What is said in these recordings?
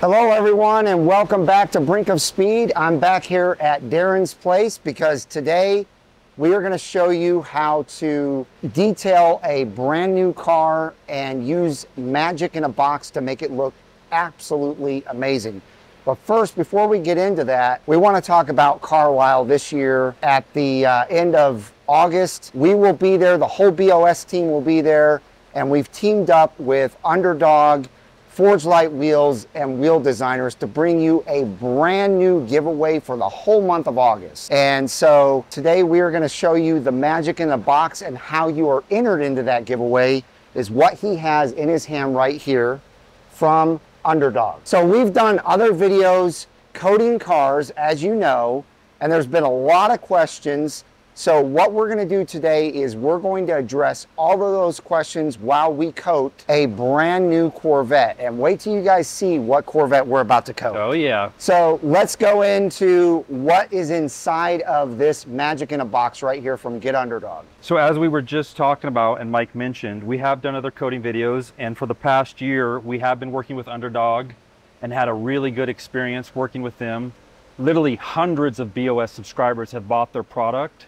Hello everyone and welcome back to Brink of Speed. I'm back here at Darren's place because today we are going to show you how to detail a brand new car and use magic in a box to make it look absolutely amazing. But first, before we get into that, we want to talk about Carlisle this year at the end of August. We will be there, the whole BOS team will be there, and we've teamed up with Underdog, Forge Light Wheels, and Wheel Designers to bring you a brand new giveaway for the whole month of August. And so today we are going to show you the magic in the box, and how you are entered into that giveaway is what he has in his hand right here from Underdog. So we've done other videos coating cars, as you know, and there's been a lot of questions. So what we're going to do today is we're going to address all of those questions while we coat a brand new Corvette. And wait till you guys see what Corvette we're about to coat. Oh yeah. So let's go into what is inside of this magic in a box right here from Get Underdog. So as we were just talking about and Mike mentioned, we have done other coating videos, and for the past year we have been working with Underdog and had a really good experience working with them. Literally hundreds of BOS subscribers have bought their product.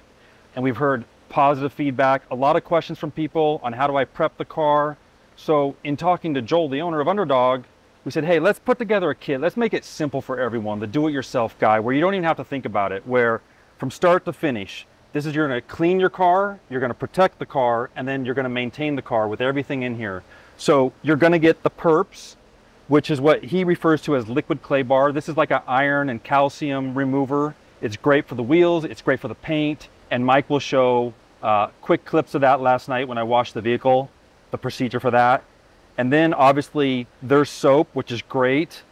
And we've heard positive feedback, a lot of questions from people on how do I prep the car. So in talking to Joel, the owner of Underdog, we said, hey, let's put together a kit. Let's make it simple for everyone, the do-it-yourself guy, where you don't even have to think about it, where from start to finish, this is, you're gonna clean your car, you're gonna protect the car, and then you're gonna maintain the car with everything in here. So you're gonna get the perps, which is what he refers to as liquid clay bar. This is like an iron and calcium remover. It's great for the wheels, it's great for the paint. And Mike will show quick clips of that last night when I washed the vehicle, the procedure for that. And then obviously there's soap, which is great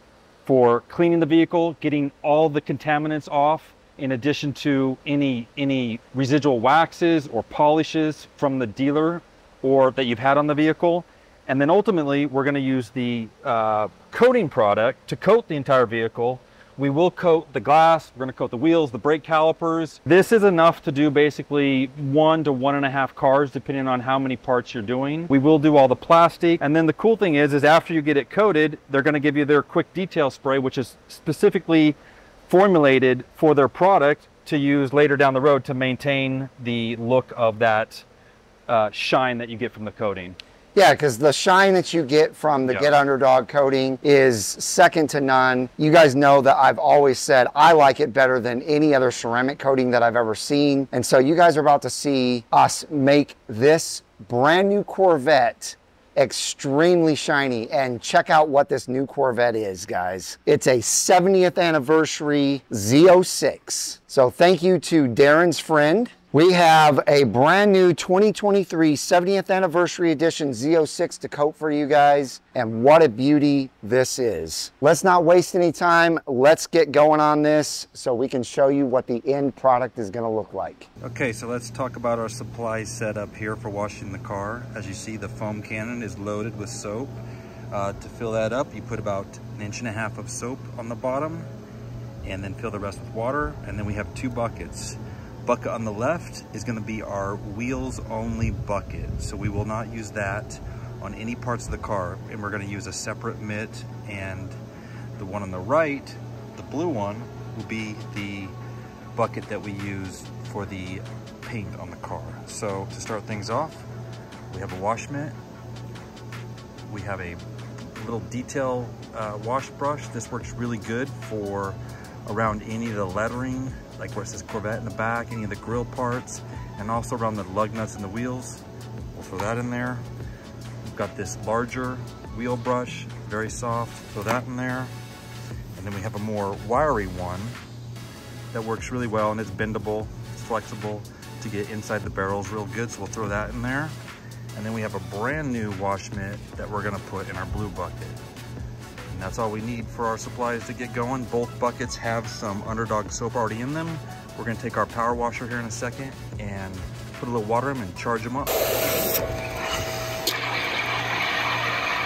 for cleaning the vehicle, getting all the contaminants off, in addition to any residual waxes or polishes from the dealer or that you've had on the vehicle. And then ultimately we're going to use the coating product to coat the entire vehicle. We will coat the glass, we're gonna coat the wheels, the brake calipers. This is enough to do basically 1 to 1.5 cars, depending on how many parts you're doing. We will do all the plastic. And then the cool thing is after you get it coated, they're gonna give you their quick detail spray, which is specifically formulated for their product to use later down the road to maintain the look of that shine that you get from the coating. Yeah, because the shine that you get from the Get Underdog coating is second to none. You guys know that I've always said I like it better than any other ceramic coating that I've ever seen. And so you guys are about to see us make this brand new Corvette extremely shiny. And check out what this new Corvette is, guys. It's a 70th anniversary Z06. So thank you to Darren's friend. We have a brand new 2023 70th anniversary edition Z06 to coat for you guys, and what a beauty this is. Let's not waste any time. Let's get going on this so we can show you what the end product is going to look like. Okay, so let's talk about our supply setup here for washing the car. As you see, the foam cannon is loaded with soap. To fill that up, you put about 1.5 inches of soap on the bottom and then fill the rest with water. And then we have 2 buckets. Bucket on the left is going to be our wheels only bucket, so we will not use that on any parts of the car, and we're going to use a separate mitt. And the one on the right, the blue one, will be the bucket that we use for the paint on the car. So to start things off, we have a wash mitt, we have a little detail wash brush. This works really good for around any of the lettering, like where it says Corvette in the back, any of the grill parts, and also around the lug nuts and the wheels. We'll throw that in there. We've got this larger wheel brush, very soft, throw that in there. And then we have a more wiry one that works really well, and it's bendable, it's flexible to get inside the barrels real good, so we'll throw that in there. And then we have a brand new wash mitt that we're gonna put in our blue bucket. And that's all we need for our supplies to get going. Both buckets have some Underdog soap already in them. We're gonna take our power washer here in a second and put a little water in them and charge them up.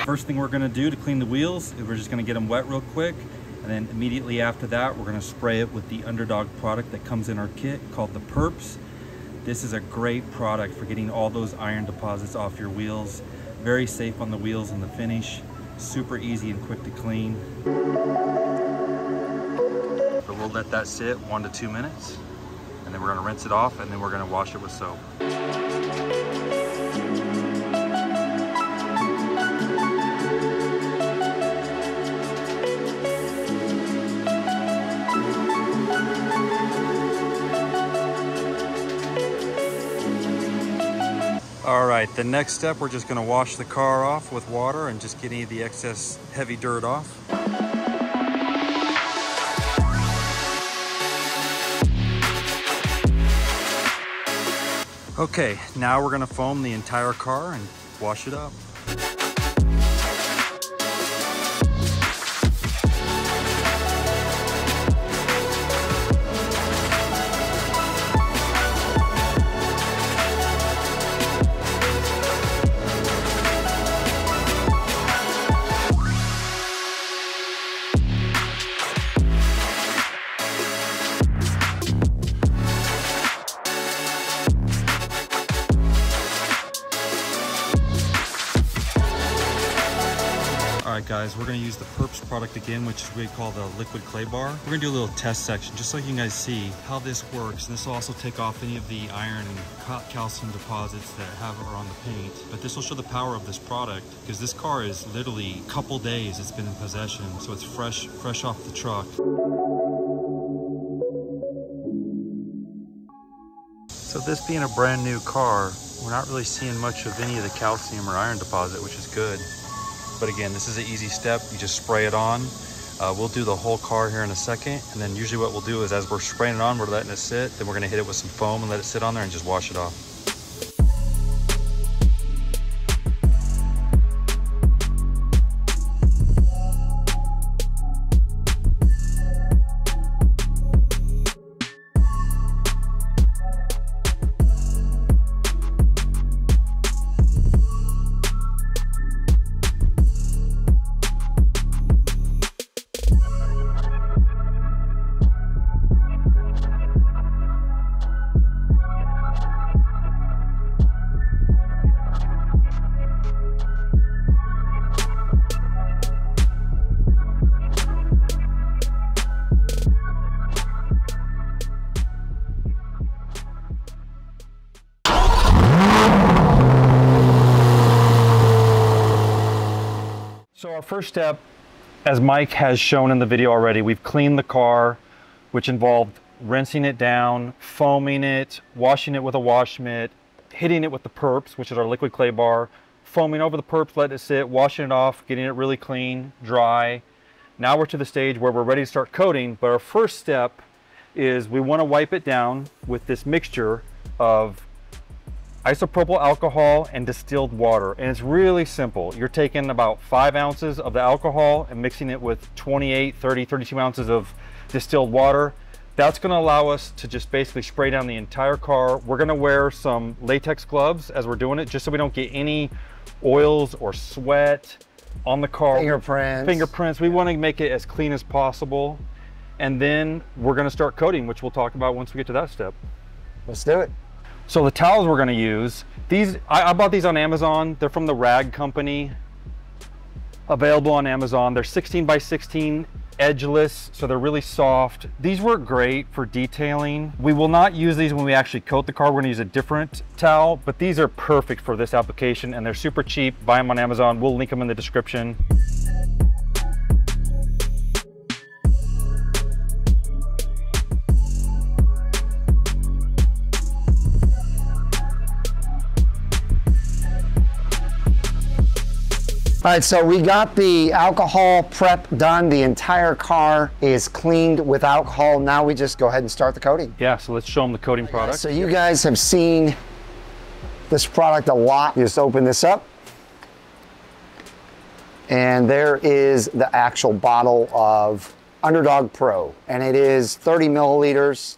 First thing we're gonna do to clean the wheels is we're just gonna get them wet real quick. And then immediately after that, we're gonna spray it with the Underdog product that comes in our kit called the Perps. This is a great product for getting all those iron deposits off your wheels. Very safe on the wheels and the finish. Super easy and quick to clean. So we'll let that sit 1 to 2 minutes, and then we're gonna rinse it off, and then we're gonna wash it with soap. All right, the next step, we're just gonna wash the car off with water and just get any of the excess heavy dirt off. Okay, now we're gonna foam the entire car and wash it up. Alright guys, we're going to use the Perps product again, which is what we call the liquid clay bar. We're going to do a little test section just so you guys see how this works. And this will also take off any of the iron and calcium deposits that are on the paint. But this will show the power of this product, because this car is literally a couple days it's been in possession. So it's fresh off the truck. So this being a brand new car, we're not really seeing much of any of the calcium or iron deposit, which is good. But again, this is an easy step. You just spray it on. We'll do the whole car here in a second. And then usually what we'll do is as we're spraying it on, we're letting it sit. Then we're gonna hit it with some foam and let it sit on there and just wash it off. So our first step, as Mike has shown in the video already, we've cleaned the car, which involved rinsing it down, foaming it, washing it with a wash mitt, hitting it with the Perps, which is our liquid clay bar, foaming over the Perps, letting it sit, washing it off, getting it really clean, dry. Now we're to the stage where we're ready to start coating, but our first step is we want to wipe it down with this mixture of isopropyl alcohol and distilled water. And it's really simple. You're taking about 5 ounces of the alcohol and mixing it with 28, 30, 32 ounces of distilled water. That's going to allow us to just basically spray down the entire car. We're going to wear some latex gloves as we're doing it, just so we don't get any oils or sweat on the car. Fingerprints. We want to make it as clean as possible. And then we're going to start coating, which we'll talk about once we get to that step. Let's do it. So the towels we're going to use, these I bought these on Amazon. They're from the Rag Company, available on Amazon. They're 16 by 16, edgeless, so they're really soft. These work great for detailing. We will not use these when we actually coat the car. We're going to use a different towel, but these are perfect for this application, and they're super cheap. Buy them on Amazon. We'll link them in the description. All right, so we got the alcohol prep done. The entire car is cleaned with alcohol. Now we just go ahead and start the coating. Yeah, so let's show them the coating product. So you guys have seen this product a lot. You just open this up, and there is the actual bottle of Underdog Pro, and it is 30 milliliters.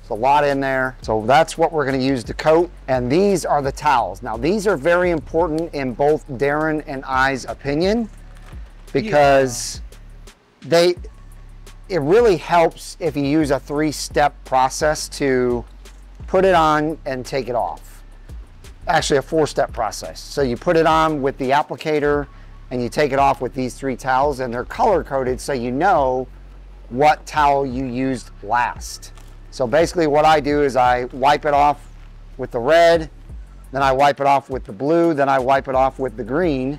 There's a lot in there. So that's what we're going to use to coat. And these are the towels. Now these are very important in both Darren and I's opinion, because it really helps if you use a 3-step process to put it on and take it off. Actually a 4-step process. So you put it on with the applicator and you take it off with these 3 towels, and they're color coded so you know what towel you used last. So basically what I do is I wipe it off with the red, then I wipe it off with the blue, then I wipe it off with the green,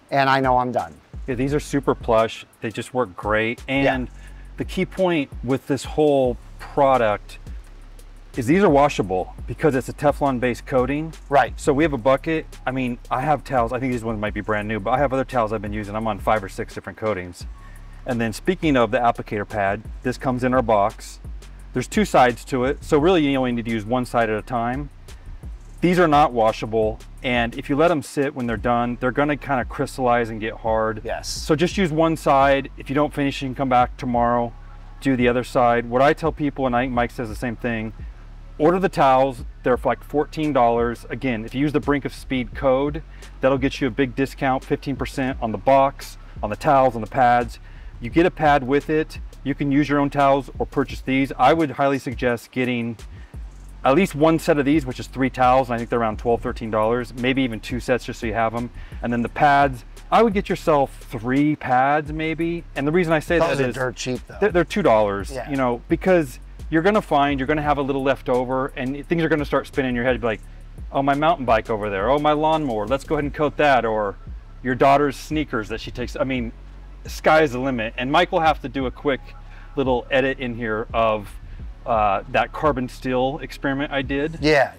and I know I'm done. Yeah, these are super plush. They just work great. And the key point with this whole product is these are washable because it's a Teflon based coating. Right. So we have a bucket. I mean, I have towels. I think these ones might be brand new, but I have other towels I've been using. I'm on 5 or 6 different coatings. And then speaking of the applicator pad, this comes in our box. There's 2 sides to it. So really you only need to use one side at a time. These are not washable. And if you let them sit when they're done, they're gonna kind of crystallize and get hard. Yes. So just use one side. If you don't finish, you can come back tomorrow, do the other side. What I tell people, and I think Mike says the same thing, order the towels. They're for like $14. Again, if you use the Brink of Speed code, that'll get you a big discount, 15% on the box, on the towels, on the pads. You get a pad with it. You can use your own towels or purchase these. I would highly suggest getting at least 1 set of these, which is 3 towels, and I think they're around $12, $13, maybe even 2 sets just so you have them. And then the pads, I would get yourself 3 pads maybe. And the reason I say that is those are dirt cheap though. They're $2, yeah. You know, because you're gonna have a little left over and things are gonna start spinning in your head. You'll be like, oh, my mountain bike over there, oh, my lawnmower, let's go ahead and coat that, or your daughter's sneakers that she takes. I mean, sky's the limit. And Mike will have to do a quick little edit in here of that carbon steel experiment I did. Yeah.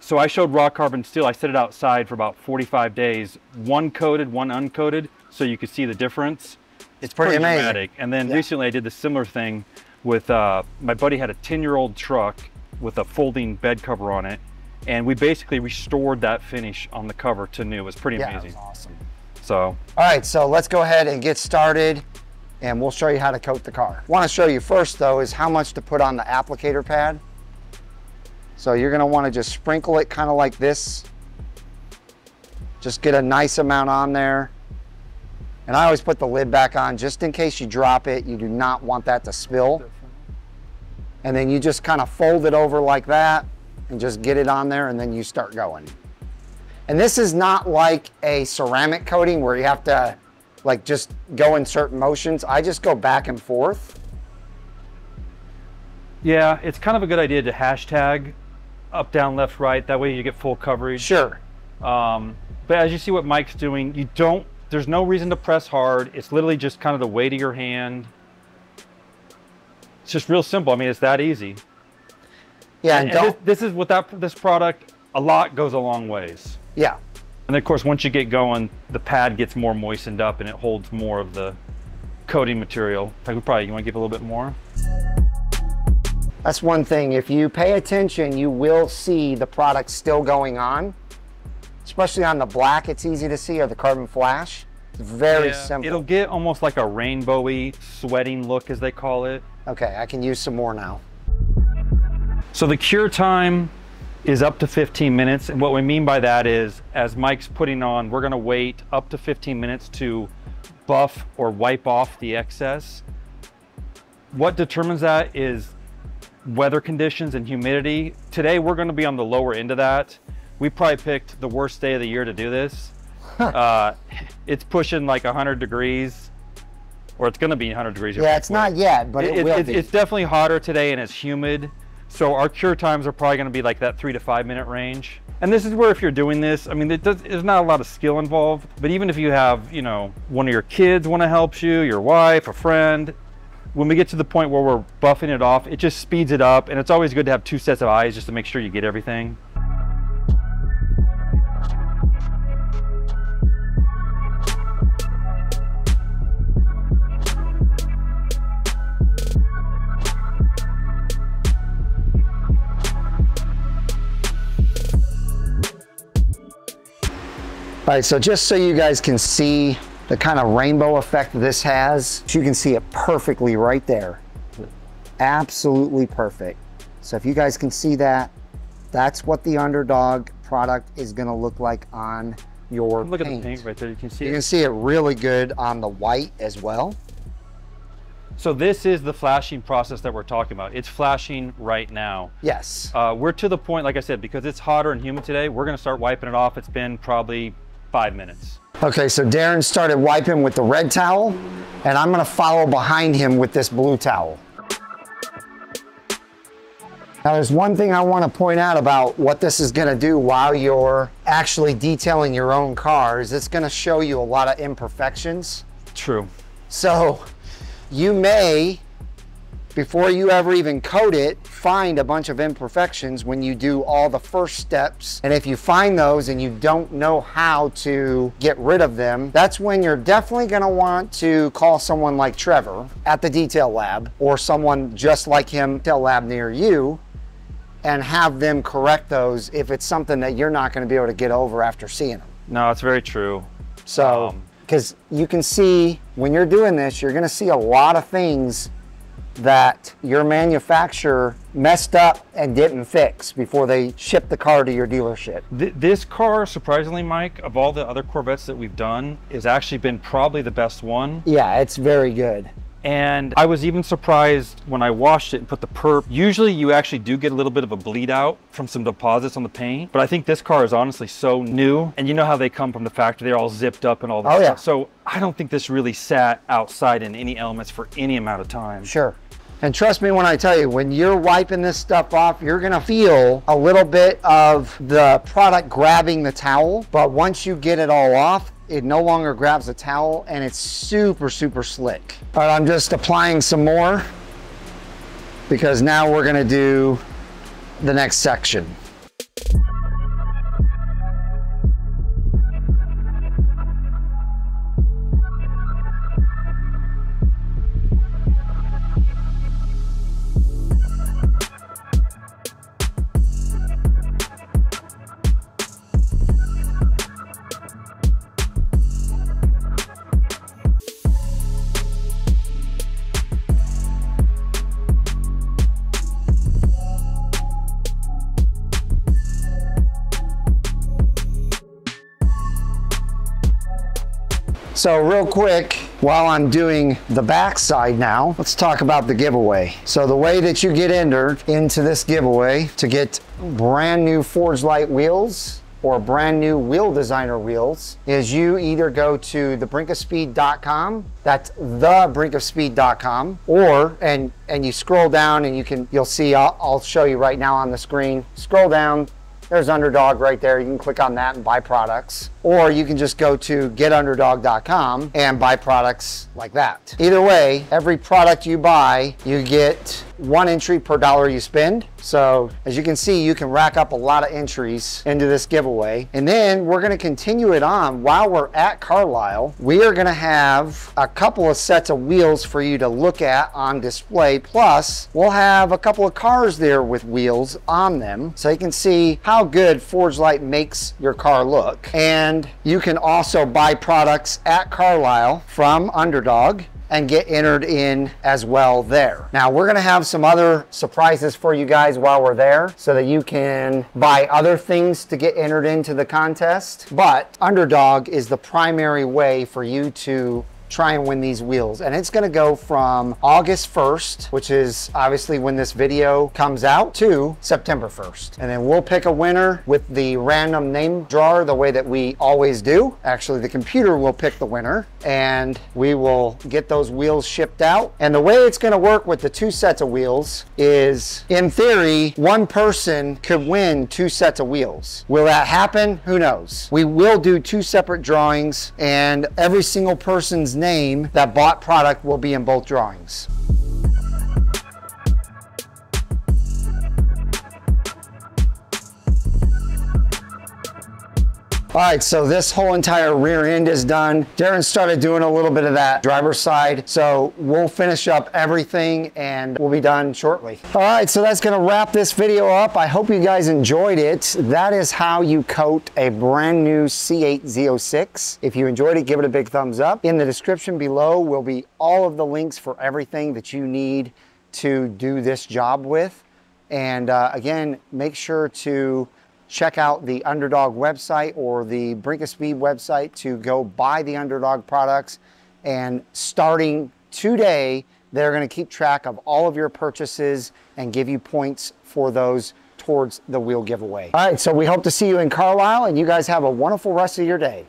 So I showed raw carbon steel. I set it outside for about 45 days, one coated, one uncoated, so you could see the difference. It's pretty amazing. Dramatic. And then recently I did the similar thing with, my buddy had a 10-year-old truck with a folding bed cover on it. And we basically restored that finish on the cover to new. It was pretty amazing. It was awesome. So. All right, so let's go ahead and get started and we'll show you how to coat the car. I want to show you first though is how much to put on the applicator pad. So you're going to want to just sprinkle it kind of like this. Just get a nice amount on there. And I always put the lid back on just in case you drop it. You do not want that to spill. And then you just kind of fold it over like that and just get it on there and then you start going. And this is not like a ceramic coating where you have to like just go in certain motions. I just go back and forth. Yeah, it's kind of a good idea to hashtag up, down, left, right. That way you get full coverage. Sure. But as you see what Mike's doing, there's no reason to press hard. It's literally just kind of the weight of your hand. It's just real simple. I mean, it's that easy. Yeah, and this is with this product, a lot goes a long ways. Yeah. And of course, once you get going, the pad gets more moistened up and it holds more of the coating material. In fact, you want to give a little bit more? That's one thing. If you pay attention, you will see the product still going on. Especially on the black, it's easy to see, or the carbon flash. It's very simple. It'll get almost like a rainbowy sweating look, as they call it. Okay, I can use some more now. So the cure time is up to 15 minutes. And what we mean by that is, as Mike's putting on, we're gonna wait up to 15 minutes to buff or wipe off the excess. What determines that is weather conditions and humidity. Today, we're gonna be on the lower end of that. We probably picked the worst day of the year to do this. It's pushing like 100 degrees, or it's gonna be 100 degrees. Yeah, it's not yet, but it will be. It's definitely hotter today and it's humid. So our cure times are probably gonna be like that 3 to 5 minute range. And this is where if you're doing this, I mean, there's not a lot of skill involved, but even if you have, you know, one of your kids wanna help you, your wife, a friend, when we get to the point where we're buffing it off, it just speeds it up. And it's always good to have 2 sets of eyes just to make sure you get everything. All right, so just so you guys can see the kind of rainbow effect this has, you can see it perfectly right there. Absolutely perfect. So if you guys can see that, that's what the Underdog product is gonna look like on your paint. Look at the paint right there, you can see it. You can see it really good on the white as well. So this is the flashing process that we're talking about. It's flashing right now. Yes. We're to the point, like I said, because it's hotter and humid today, we're gonna start wiping it off. It's been probably 5 minutes. Okay, so Darren started wiping with the red towel, and I'm gonna follow behind him with this blue towel. Now there's one thing I want to point out about what this is going to do while you're actually detailing your own cars. It's going to show you a lot of imperfections. True. So you may, before you ever even coat it, find a bunch of imperfections when you do all the first steps. And if you find those and you don't know how to get rid of them, that's when you're definitely going to want to call someone like Trevor at the detail lab, or someone just like him, detail lab near you, and have them correct those if it's something that you're not going to be able to get over after seeing them. No, it's very true. So, because you can see when you're doing this, you're going to see a lot of things that your manufacturer messed up and didn't fix before they shipped the car to your dealership. This car, surprisingly, Mike, of all the other Corvettes that we've done, has actually been probably the best one. Yeah, it's very good. And I was even surprised when I washed it and put the perp. Usually you actually do get a little bit of a bleed out from some deposits on the paint, but I think this car is honestly so new. And you know how they come from the factory, they're all zipped up and all that stuff. Yeah. So I don't think this really sat outside in any elements for any amount of time. Sure. And trust me when I tell you, when you're wiping this stuff off, you're gonna feel a little bit of the product grabbing the towel, but once you get it all off, it no longer grabs the towel, and it's super, super slick. All right, I'm just applying some more because now we're gonna do the next section. So real quick, while I'm doing the back side now, let's talk about the giveaway. So the way that you get entered into this giveaway to get brand new Forge Light wheels or brand new wheel designer wheels is you either go to brinkofspeed.com, that's brinkofspeed.com, or and you scroll down and you'll see, I'll show you right now on the screen. Scroll down, there's Underdog right there. You can click on that and buy products. Or you can just go to getunderdog.com and buy products like that. Either way, every product you buy, you get 1 entry per dollar you spend. So as you can see, you can rack up a lot of entries into this giveaway. And then we're gonna continue it on while we're at Carlisle. We are gonna have a couple of sets of wheels for you to look at on display. Plus, we'll have a couple of cars there with wheels on them. So you can see how good Forge Light makes your car look. And you can also buy products at Carlisle from Underdog and get entered in as well there. Now we're gonna have some other surprises for you guys while we're there so that you can buy other things to get entered into the contest. But Underdog is the primary way for you to try and win these wheels. And it's gonna go from August 1st, which is obviously when this video comes out, to September 1st. And then we'll pick a winner with the random name drawer the way that we always do. Actually, the computer will pick the winner and we will get those wheels shipped out. And the way it's gonna work with the 2 sets of wheels is, in theory, 1 person could win 2 sets of wheels. Will that happen? Who knows? We will do 2 separate drawings, and every single person's name that bought product will be in both drawings. All right, so this whole entire rear end is done. Darren started doing a little bit of that driver's side, so we'll finish up everything and we'll be done shortly. All right, so that's gonna wrap this video up. I hope you guys enjoyed it. That is how you coat a brand new C8 Z06. If you enjoyed it, give it a big thumbs up. In the description below will be all of the links for everything that you need to do this job with. And again, make sure to check out the Underdog website or the Brink of Speed website to go buy the Underdog products. And starting today, they're going to keep track of all of your purchases and give you points for those towards the wheel giveaway. All right, so we hope to see you in Carlisle, and you guys have a wonderful rest of your day.